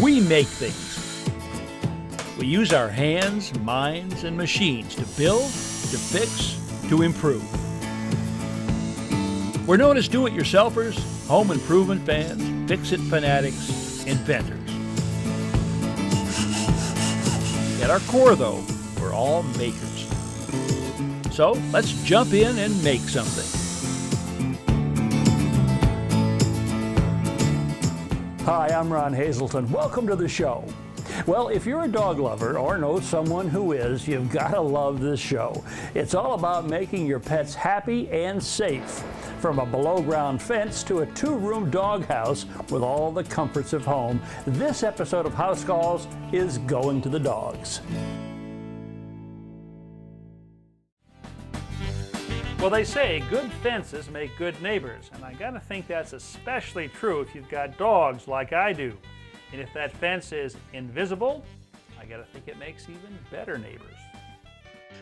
We make things. We use our hands, minds, and machines to build, to fix, to improve. We're known as do-it-yourselfers, home improvement fans, fix-it fanatics, inventors. At our core, though, we're all makers. So let's jump in and make something. Hi, I'm Ron Hazelton. Welcome to the show. Well, if you're a dog lover or know someone who is, you've got to love this show. It's all about making your pets happy and safe. From a below-ground fence to a two-room doghouse with all the comforts of home, this episode of House Calls is going to the dogs. Well, they say good fences make good neighbors, and I gotta think that's especially true if you've got dogs like I do. And if that fence is invisible, I gotta think it makes even better neighbors.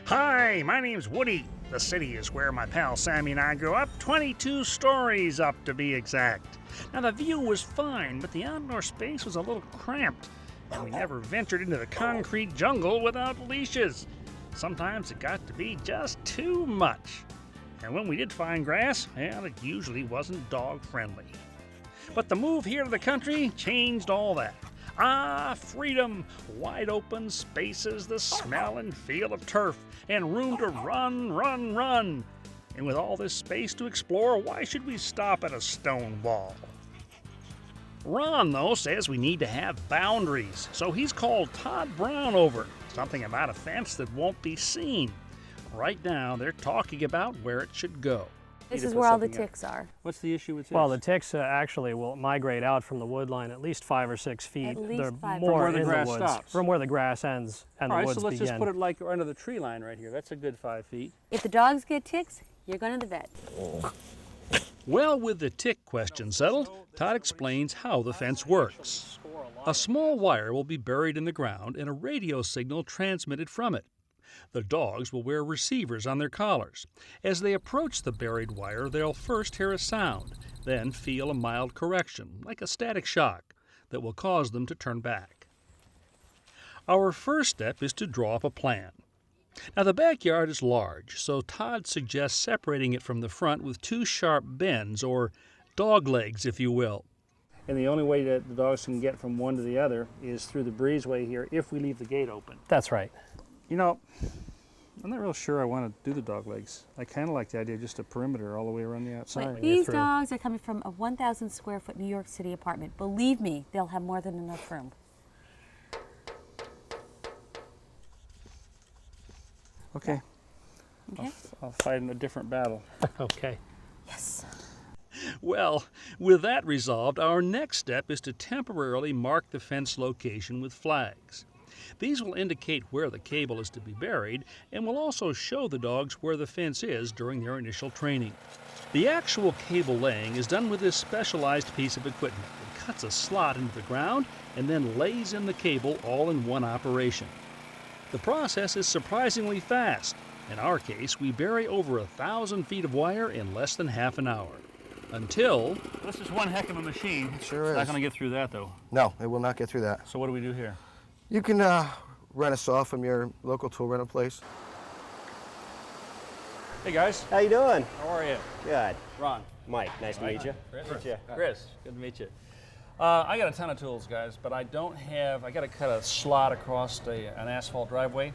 Hi, my name's Woody. The city is where my pal Sammy and I grew up, 22 stories up to be exact. Now the view was fine, but the outdoor space was a little cramped, and we never ventured into the concrete jungle without leashes. Sometimes it got to be just too much. And when we did find grass, well, it usually wasn't dog-friendly. But the move here to the country changed all that. Ah, freedom, wide open spaces, the smell and feel of turf, and room to run. And with all this space to explore, why should we stop at a stone wall? Ron, though, says we need to have boundaries, so he's called Todd Brown over. Something about a fence that won't be seen. Right now, they're talking about where it should go. This is where all the ticks are. What's the issue with ticks? Well, the ticks actually will migrate out from the wood line at least 5 or 6 feet. At least They're 5 more From where the in grass woods, stops. from where the grass ends and All the right, woods so let's begin. just put it like under the tree line right here. That's a good 5 feet. If the dogs get ticks, you're going to the vet. Well, with the tick question settled, Todd explains how the fence works. A small wire will be buried in the ground and a radio signal transmitted from it. The dogs will wear receivers on their collars. As they approach the buried wire, they'll first hear a sound, then feel a mild correction, like a static shock, that will cause them to turn back. Our first step is to draw up a plan. Now, the backyard is large, so Todd suggests separating it from the front with 2 sharp bends, or dog legs, if you will. And the only way that the dogs can get from one to the other is through the breezeway here if we leave the gate open. That's right. You know, I'm not real sure I want to do the dog legs. I kind of like the idea of just a perimeter all the way around the outside. These dogs are coming from a 1,000 square foot New York City apartment. Believe me, they'll have more than enough room. Okay. Okay? I'll fight in a different battle. Okay. Yes. Well, with that resolved, our next step is to temporarily mark the fence location with flags. These will indicate where the cable is to be buried and will also show the dogs where the fence is during their initial training. The actual cable laying is done with this specialized piece of equipment. It cuts a slot into the ground and then lays in the cable all in one operation. The process is surprisingly fast. In our case, we bury over 1,000 feet of wire in less than half an hour. Until... This is one heck of a machine. Sure It's not is. going to get through that, though. No, it will not get through that. So what do we do here? You can rent a saw from your local tool rental place. Hey, guys. How you doing? How are you? Good. Ron. Mike, nice to meet you. Chris. Meet you. Chris, good to meet you. I got a ton of tools, guys, but I don't have, I got to cut a slot across an asphalt driveway,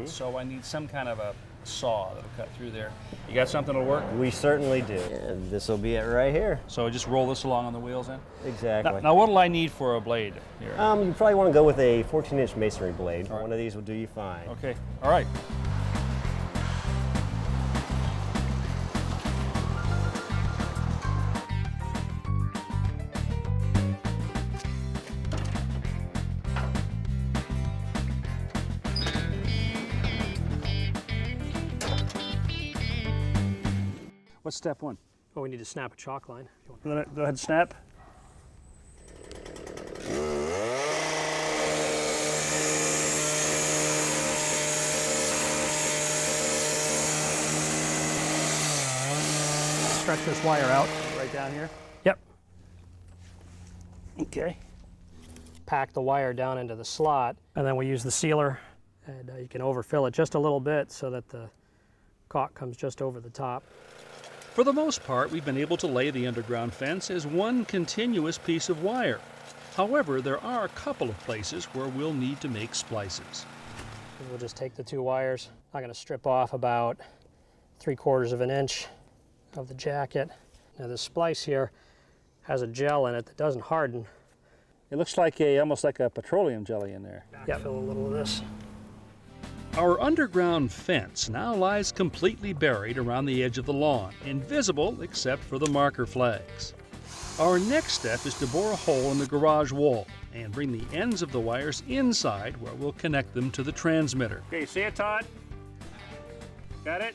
so I need some kind of a saw that'll cut through there. You got something that'll work? We certainly do. And this will be it right here. So just roll this along on the wheels then? Exactly. Now what'll I need for a blade here? You probably want to go with a 14-inch masonry blade. One of these will do you fine. Okay, all right. What's step one? Well, we need to snap a chalk line. Go ahead and snap. Stretch this wire out right down here. Yep. Okay. pack the wire down into the slot, and then we use the sealer, and you can overfill it just a little bit so that the caulk comes just over the top. For the most part, we've been able to lay the underground fence as one continuous piece of wire. However, there are a couple of places where we'll need to make splices. We'll just take the two wires. I'm going to strip off about 3/4 of an inch of the jacket. Now this splice here has a gel in it that doesn't harden. It looks like almost like a petroleum jelly in there. Yeah, fill a little of this. Our underground fence now lies completely buried around the edge of the lawn, invisible except for the marker flags. Our next step is to bore a hole in the garage wall and bring the ends of the wires inside where we'll connect them to the transmitter. Okay, see it, Todd? Got it?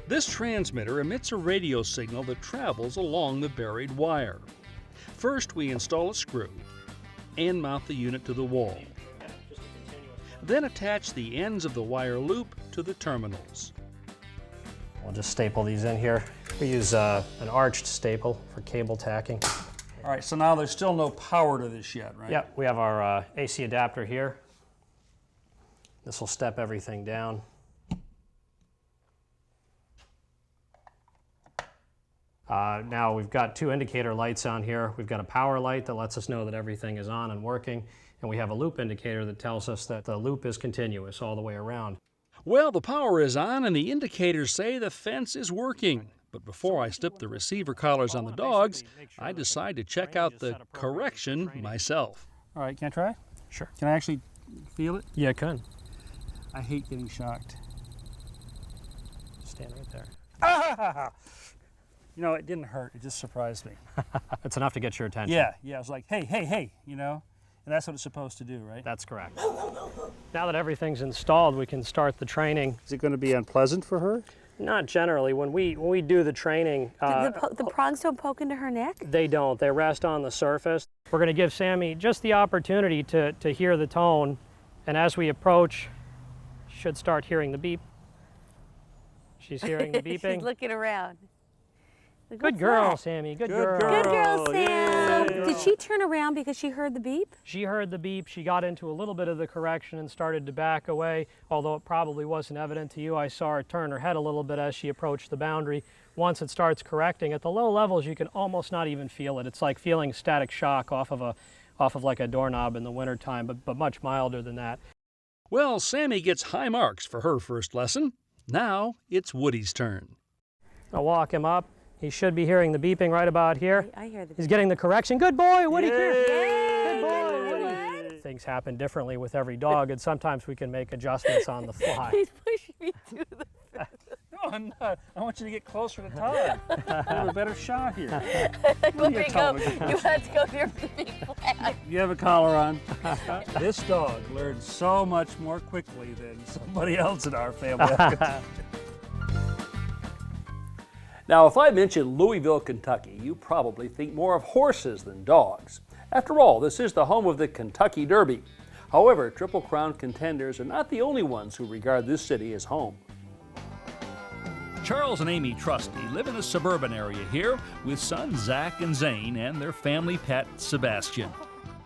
This transmitter emits a radio signal that travels along the buried wire. First, we install a screw and mount the unit to the wall. Then attach the ends of the wire loop to the terminals. We'll just staple these in here. We use an arched staple for cable tacking. All right, so now there's still no power to this yet, right? Yeah, we have our AC adapter here. This will step everything down. Now we've got two indicator lights on here. We've got a power light that lets us know that everything is on and working, and we have a loop indicator that tells us that the loop is continuous all the way around. Well, the power is on and the indicators say the fence is working. But before I slip the receiver collars on the dogs, I decide to check out the correction myself. All right, can I try? Sure. Can I actually feel it? Yeah, it can. I hate getting shocked. Stand right there. Ah! You know, it didn't hurt. It just surprised me. That's enough to get your attention. Yeah, I was like, hey, hey, hey, you know? And that's what it's supposed to do, right? That's correct. Now that everything's installed, we can start the training. Is it going to be unpleasant for her? Not generally. When we do the training, The prongs don't poke into her neck? they don't. They rest on the surface. We're going to give Sammy just the opportunity to hear the tone, and as we approach, she should start hearing the beep. She's hearing the beeping. She's looking around. Look, Good what's girl, that? Sammy. Good Good girl. Good girl, Sam. Yeah. So, did she turn around because she heard the beep? She heard the beep. She got into a little bit of the correction and started to back away, although it probably wasn't evident to you. I saw her turn her head a little bit as she approached the boundary. Once it starts correcting, at the low levels, you can almost not even feel it. It's like feeling static shock off of like a doorknob in the wintertime, but much milder than that. Well, Sammy gets high marks for her first lesson. Now it's Woody's turn. I'll walk him up. He should be hearing the beeping right about here. I hear the beep. He's getting the correction. Good boy, Woody. Here. Yay! Good boy, Woody. What? Things happen differently with every dog, and sometimes we can make adjustments on the fly. He's pushing me to the No, I'm not. I want you to get closer to Todd. I have a better shot here. Let me go. Todd. You have to go near the big flag. You have a collar on. This dog learns so much more quickly than somebody else in our family. Now, if I mention Louisville, Kentucky, you probably think more of horses than dogs. After all, this is the home of the Kentucky Derby. However, Triple Crown contenders are not the only ones who regard this city as home. Charles and Amy Trusty live in a suburban area here with sons Zach and Zane and their family pet, Sebastian.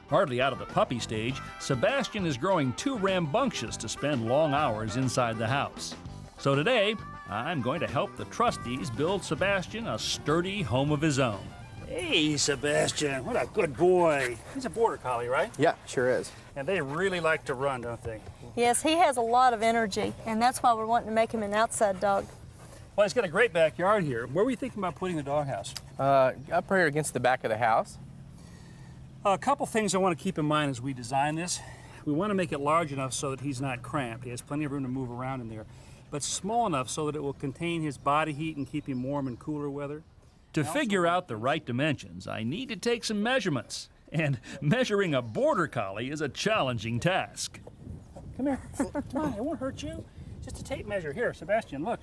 Hardly out of the puppy stage, Sebastian is growing too rambunctious to spend long hours inside the house. So today, I'm going to help the Trusties build Sebastian a sturdy home of his own. Hey, Sebastian, what a good boy. He's a border collie, right? Yeah, sure is. And they really like to run, don't they? Yes, he has a lot of energy, and that's why we're wanting to make him an outside dog. Well, he's got a great backyard here. Where were you thinking about putting the doghouse? Up here against the back of the house. A couple things I want to keep in mind as we design this. We want to make it large enough so that he's not cramped. He has plenty of room to move around in there, but small enough so that it will contain his body heat and keep him warm in cooler weather. To figure out the right dimensions, I need to take some measurements. And measuring a border collie is a challenging task. Come here. Come on, it won't hurt you. Just a tape measure. Here, Sebastian, look.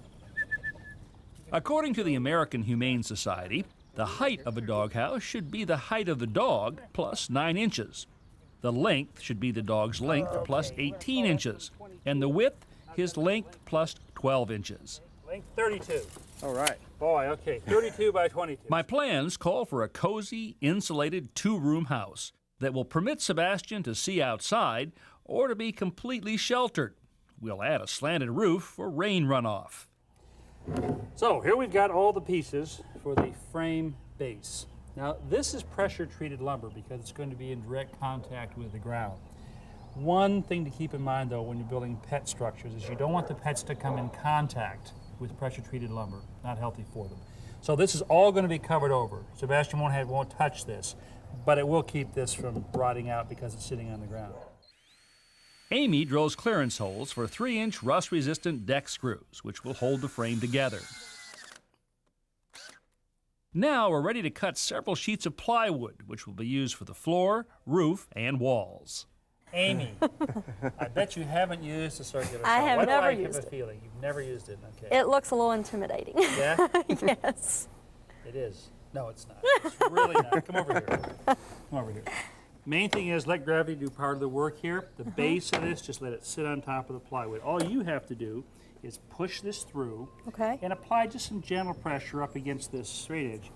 According to the American Humane Society, the height of a doghouse should be the height of the dog plus 9 inches. The length should be the dog's length plus 18 inches. And the width, his length plus 12 inches. Length 32. All right. Boy, okay, 32 by 22. My plans call for a cozy, insulated 2-room house. that will permit Sebastian to see outside or to be completely sheltered. We'll add a slanted roof for rain runoff. So here we've got all the pieces for the frame base. Now this is pressure treated lumber because it's going to be in direct contact with the ground. One thing to keep in mind though when you're building pet structures is you don't want the pets to come in contact with pressure treated lumber. Not healthy for them. So this is all going to be covered over. Sebastian won't touch this, but it will keep this from rotting out because it's sitting on the ground. Amy drills clearance holes for 3-inch rust-resistant deck screws, which will hold the frame together. Now we're ready to cut several sheets of plywood, which will be used for the floor, roof, and walls. Amy, I bet you haven't used a circular saw. I have Why do never I used have a it. feeling you've never used it? Okay. It looks a little intimidating. Yeah? Yes. It is. No, it's not. It's really not. Come over here. Come over here. Main thing is let gravity do part of the work here. The base of this, just let it sit on top of the plywood. All you have to do is push this through Okay. and apply just some gentle pressure up against this straight edge.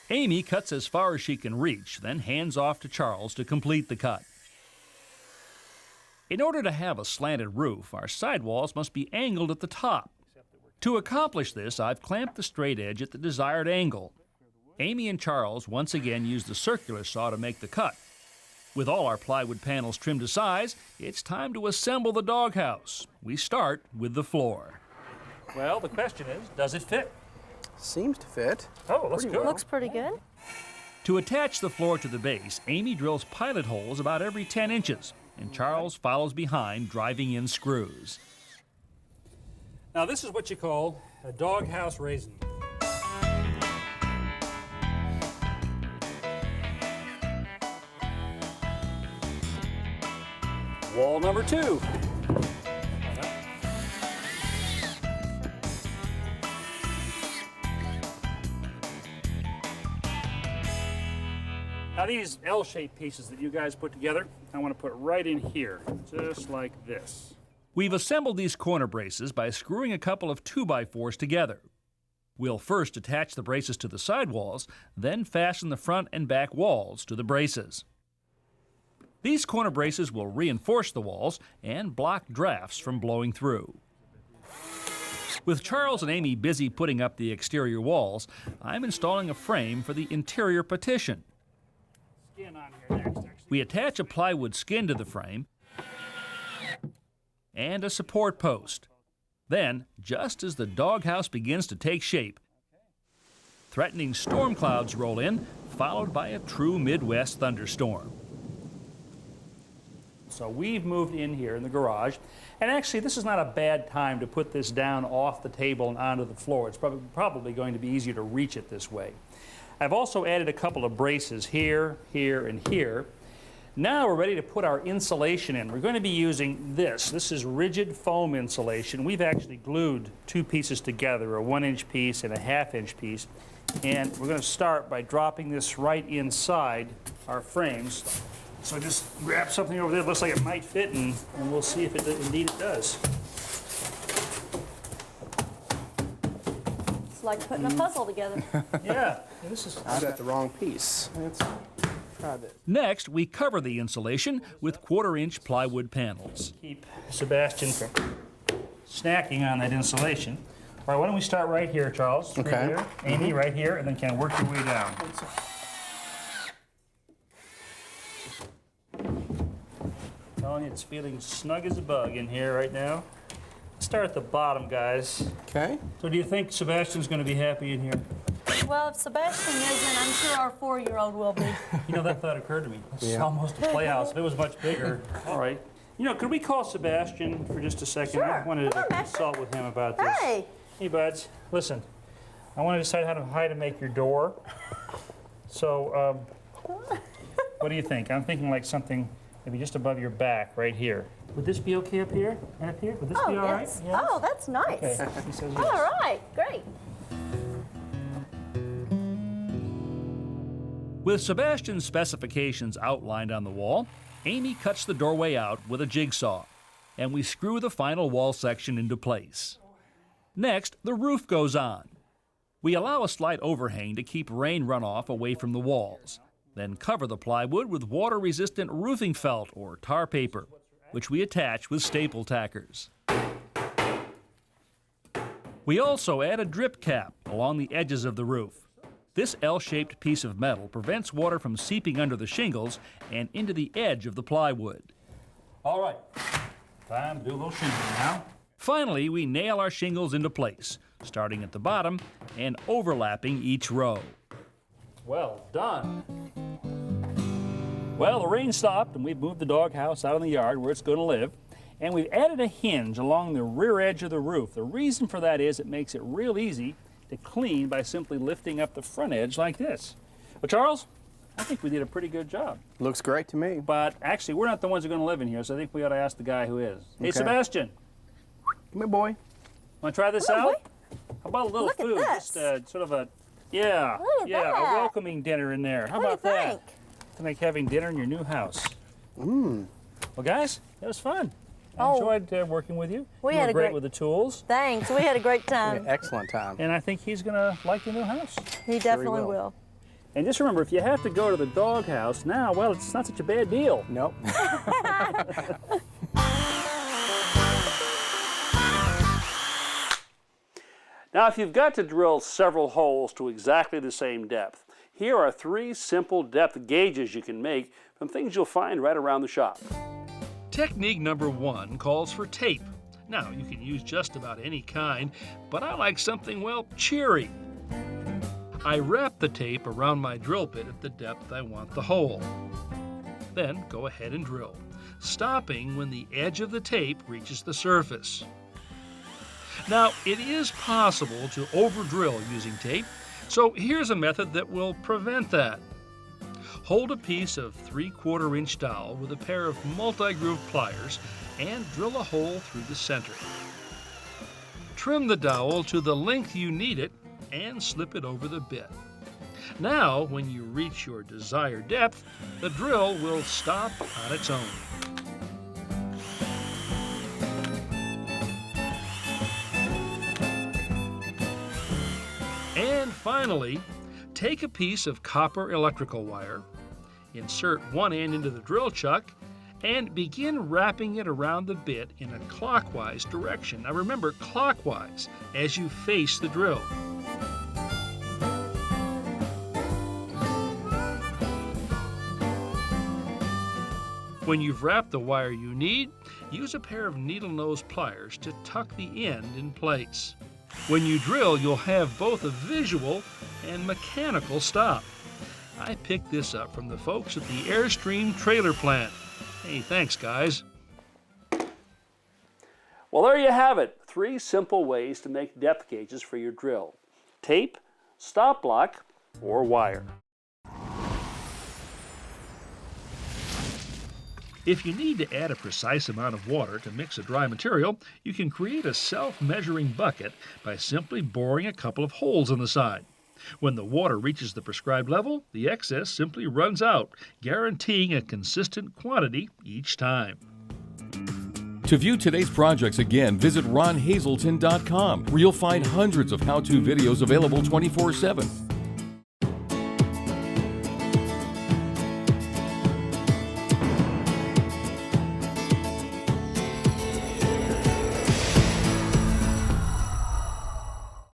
Amy cuts as far as she can reach, then hands off to Charles to complete the cut. In order to have a slanted roof, our sidewalls must be angled at the top. To accomplish this, I've clamped the straight edge at the desired angle. Amy and Charles once again use the circular saw to make the cut. With all our plywood panels trimmed to size, it's time to assemble the doghouse. We start with the floor. Well, the question is, does it fit? Seems to fit. Oh, let's go. Looks pretty good. To attach the floor to the base, Amy drills pilot holes about every 10 inches, and Charles follows behind, driving in screws. Now this is what you call a doghouse raisin. Wall number 2. Now these L-shaped pieces that you guys put together, I want to put right in here, just like this. We've assembled these corner braces by screwing a couple of 2x4s together. We'll first attach the braces to the sidewalls, then fasten the front and back walls to the braces. These corner braces will reinforce the walls and block drafts from blowing through. With Charles and Amy busy putting up the exterior walls, I'm installing a frame for the interior partition. Skin on here next, actually. We attach a plywood skin to the frame and a support post. Then, just as the doghouse begins to take shape, threatening storm clouds roll in, followed by a true Midwest thunderstorm. So we've moved in here in the garage, and actually this is not a bad time to put this down off the table and onto the floor. It's probably going to be easier to reach it this way. I've also added a couple of braces here, here, and here. Now we're ready to put our insulation in. We're going to be using this. This is rigid foam insulation. We've actually glued 2 pieces together, a 1-inch piece and a 1/2-inch piece. And we're going to start by dropping this right inside our frames. So just grab something over there that looks like it might fit, and we'll see if indeed it does. It's like putting a puzzle together. Yeah, this is. I got the wrong piece. Let's try this. Next, we cover the insulation with 1/4-inch plywood panels. Keep Sebastian from snacking on that insulation. All right, why don't we start right here, Charles? Through Okay. there. Amy, right here, and then kind of work your way down. Telling you, it's feeling snug as a bug in here right now. Start at the bottom, guys. Okay. So do you think Sebastian's going to be happy in here? Well, if Sebastian isn't, I'm sure our 4-year-old will be. You know, that thought occurred to me. It's Yeah. almost a playhouse. If it was much bigger. All right. You know, could we call Sebastian for just a second? I Sure. wanted Come to on, consult with him about this. Hey, Hey, buds, listen. I want to decide how to make your door. So, what do you think? I'm thinking like something maybe just above your back, right here. Would this be okay up here and up here? Would this be all right? yes. Oh, that's nice. Okay. He says yes. All right, great. With Sebastian's specifications outlined on the wall, Amy cuts the doorway out with a jigsaw, and we screw the final wall section into place. Next, the roof goes on. We allow a slight overhang to keep rain runoff away from the walls. Then cover the plywood with water-resistant roofing felt or tar paper, which we attach with staple tackers. We also add a drip cap along the edges of the roof. This L-shaped piece of metal prevents water from seeping under the shingles and into the edge of the plywood. All right, time to do a little shingling now. Finally, we nail our shingles into place, starting at the bottom and overlapping each row. Well done. Well, the rain stopped and we've moved the doghouse out in the yard where it's going to live. And we've added a hinge along the rear edge of the roof. The reason for that is it makes it real easy to clean by simply lifting up the front edge like this. Well, Charles, I think we did a pretty good job. Looks great to me. But actually, we're not the ones who are going to live in here, so I think we ought to ask the guy who is. Hey, Okay. Sebastian, Come here, boy. want to try this Come on, out? How about a little Look at food? this. Just sort of a, yeah, Look at yeah, that. a welcoming dinner in there. How What do you about that? think? To make having dinner in your new house. Mmm. Well, guys, it was fun. I Oh. enjoyed working with you. We You had were a great great- with the tools, Thanks. We had a great time. Excellent time. and I think he's going to like the new house. He definitely will. will. And just remember, if you have to go to the doghouse now, well, it's not such a bad deal. Nope. Now, if you've got to drill several holes to exactly the same depth, here are 3 simple depth gauges you can make from things you'll find right around the shop. Technique number 1 calls for tape. Now, you can use just about any kind, but I like something, well, cheery. I wrap the tape around my drill bit at the depth I want the hole. Then go ahead and drill, stopping when the edge of the tape reaches the surface. Now, it is possible to over-drill using tape, so here's a method that will prevent that. Hold a piece of 3/4 inch dowel with a pair of multi-groove pliers and drill a hole through the center. Trim the dowel to the length you need it and slip it over the bit. Now, when you reach your desired depth, the drill will stop on its own. And finally, take a piece of copper electrical wire, insert one end into the drill chuck, and begin wrapping it around the bit in a clockwise direction. Now remember, clockwise as you face the drill. When you've wrapped the wire you need, use a pair of needle nose pliers to tuck the end in place. When you drill, you'll have both a visual and mechanical stop. I picked this up from the folks at the Airstream trailer plant. Hey, thanks, guys. Well, there you have it. 3 simple ways to make depth gauges for your drill: tape, stop block, or wire. If you need to add a precise amount of water to mix a dry material, you can create a self-measuring bucket by simply boring a couple of holes in the side. When the water reaches the prescribed level, the excess simply runs out, guaranteeing a consistent quantity each time. To view today's projects again, visit ronhazelton.com, where you'll find hundreds of how-to videos available 24/7.